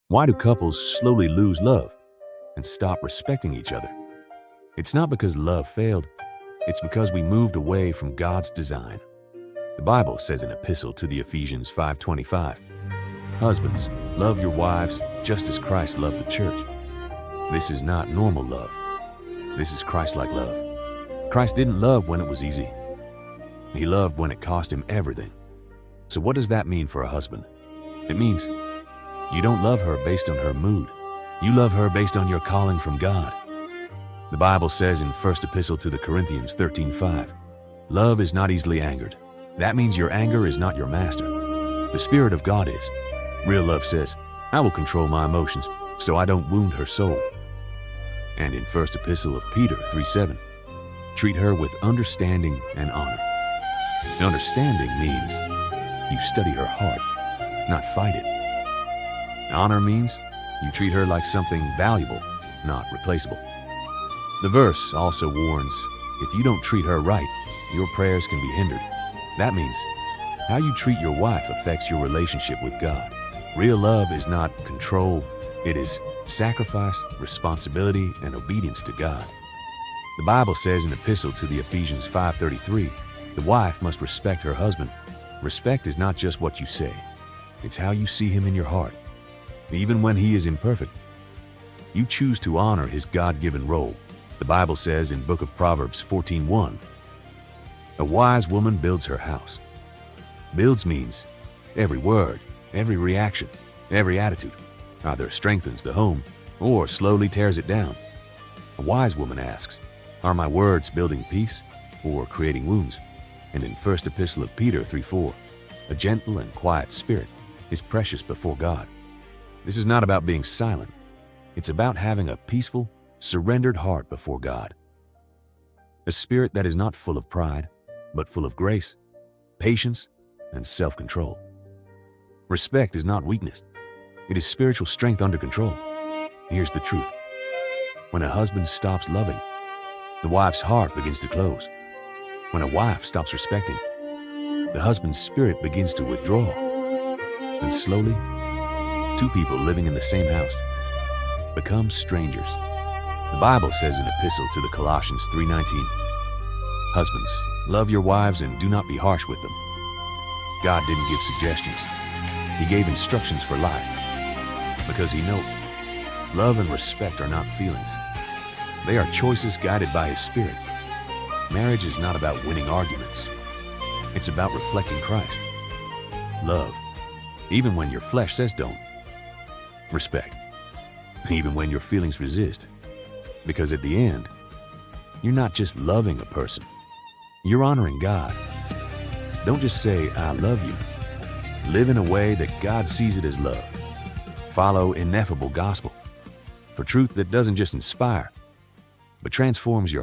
Why do couples slowly lose love and stop respecting each other? It's not because love failed. It's because we moved away from God's design. The Bible says in Epistle to the Ephesians 5:25, "Husbands, love your wives just as Christ loved the church." This is not normal love. This is Christ-like love. Christ didn't love when it was easy. He loved when it cost him everything. So what does that mean for a husband? It means you don't love her based on her mood. You love her based on your calling from God. The Bible says in 1 Epistle to the Corinthians 13:5, "Love is not easily angered." That means your anger is not your master. The Spirit of God is. Real love says, "I will control my emotions so I don't wound her soul." And in 1 Epistle of Peter 3:7, "Treat her with understanding and honor." Understanding means you study her heart, not fight it. Honor means you treat her like something valuable, not replaceable. The verse also warns, if you don't treat her right, your prayers can be hindered. That means how you treat your wife affects your relationship with God. Real love is not control. It is sacrifice, responsibility, and obedience to God. The Bible says in Epistle to the Ephesians 5:33, the wife must respect her husband. Respect is not just what you say. It's how you see him in your heart. Even when he is imperfect, you choose to honor his God-given role. The Bible says in book of Proverbs 14:1, "A wise woman builds her house." Builds means every word, every reaction, every attitude either strengthens the home or slowly tears it down. A wise woman asks, "Are my words building peace or creating wounds?" And in 1 Epistle of Peter 3:4, "A gentle and quiet spirit is precious before God." This is not about being silent. It's about having a peaceful, surrendered heart before God. A spirit that is not full of pride, but full of grace, patience, and self-control. Respect is not weakness. It is spiritual strength under control. Here's the truth. When a husband stops loving, the wife's heart begins to close. When a wife stops respecting, the husband's spirit begins to withdraw. And slowly, two people living in the same house become strangers. The Bible says in Epistle to the Colossians 3:19, "Husbands, love your wives and do not be harsh with them." God didn't give suggestions. He gave instructions for life. Because he knows love and respect are not feelings. They are choices guided by his Spirit. Marriage is not about winning arguments. It's about reflecting Christ. Love, even when your flesh says don't. Respect, even when your feelings resist. Because at the end, you're not just loving a person, you're honoring God. Don't just say, "I love you." Live in a way that God sees it as love. Follow Ineffable Gospel for truth that doesn't just inspire, but transforms your heart.